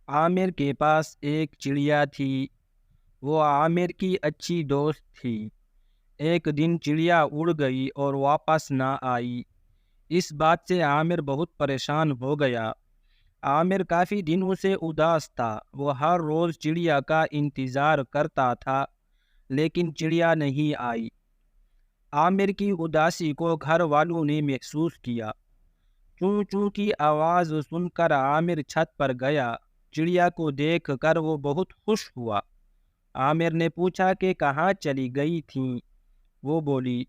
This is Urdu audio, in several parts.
عامر کے پاس ایک چڑیا تھی۔ وہ عامر کی اچھی دوست تھی۔ ایک دن چڑیا اڑ گئی اور واپس نہ آئی۔ اس بات سے عامر بہت پریشان ہو گیا۔ عامر کافی دنوں سے اداس تھا۔ وہ ہر روز چڑیا کا انتظار کرتا تھا لیکن چڑیا نہیں آئی۔ عامر کی اداسی کو گھر والوں نے محسوس کیا۔ چوں چوں کی آواز سن کر عامر چھت پر گیا۔ چڑیا کو دیکھ کر وہ بہت خوش ہوا۔ عامر نے پوچھا کہ کہاں چلی گئی تھیں؟ وہ بولی،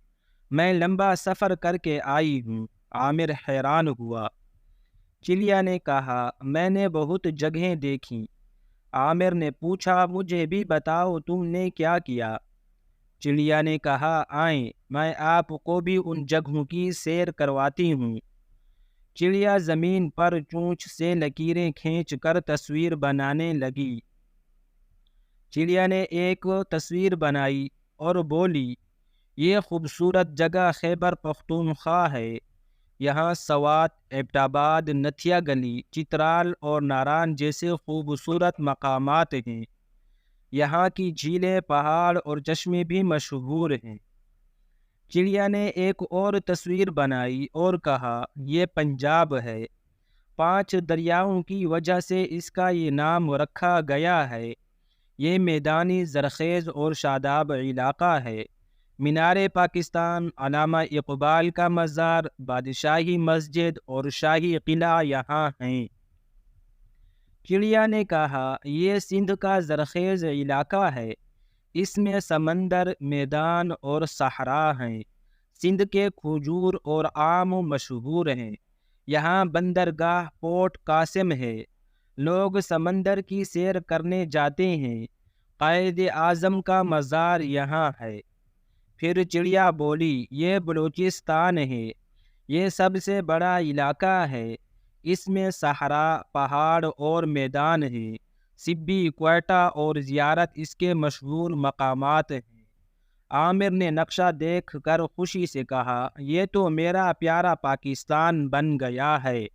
میں لمبا سفر کر کے آئی ہوں۔ عامر حیران ہوا۔ چڑیا نے کہا، میں نے بہت جگہیں دیکھیں۔ عامر نے پوچھا، مجھے بھی بتاؤ تم نے کیا کیا؟ چڑیا نے کہا، آئیں میں آپ کو بھی ان جگہوں کی سیر کرواتی ہوں۔ چڑیا زمین پر چونچ سے لکیریں کھینچ کر تصویر بنانے لگی۔ چڑیا نے ایک تصویر بنائی اور بولی، یہ خوبصورت جگہ خیبر پختونخوا ہے۔ یہاں سوات، ایبٹ آباد، نتھیا گلی، چترال اور ناران جیسے خوبصورت مقامات ہیں۔ یہاں کی جھیلیں، پہاڑ اور چشمے بھی مشہور ہیں۔ چڑیا نے ایک اور تصویر بنائی اور کہا، یہ پنجاب ہے۔ 5 دریاؤں کی وجہ سے اس کا یہ نام رکھا گیا ہے۔ یہ میدانی زرخیز اور شاداب علاقہ ہے۔ مینار پاکستان، علامہ اقبال کا مزار، بادشاہی مسجد اور شاہی قلعہ یہاں ہیں۔ چڑیا نے کہا، یہ سندھ کا زرخیز علاقہ ہے۔ اس میں سمندر، میدان اور صحرا ہیں۔ سندھ کے کھجور اور آم مشہور ہیں۔ یہاں بندرگاہ پورٹ قاسم ہے۔ لوگ سمندر کی سیر کرنے جاتے ہیں۔ قائد اعظم کا مزار یہاں ہے۔ پھر چڑیا بولی، یہ بلوچستان ہے۔ یہ سب سے بڑا علاقہ ہے۔ اس میں صحرا، پہاڑ اور میدان ہیں۔ سبی، کوئٹہ اور زیارت اس کے مشہور مقامات ہیں۔ عامر نے نقشہ دیکھ کر خوشی سے کہا، یہ تو میرا پیارا پاکستان بن گیا ہے۔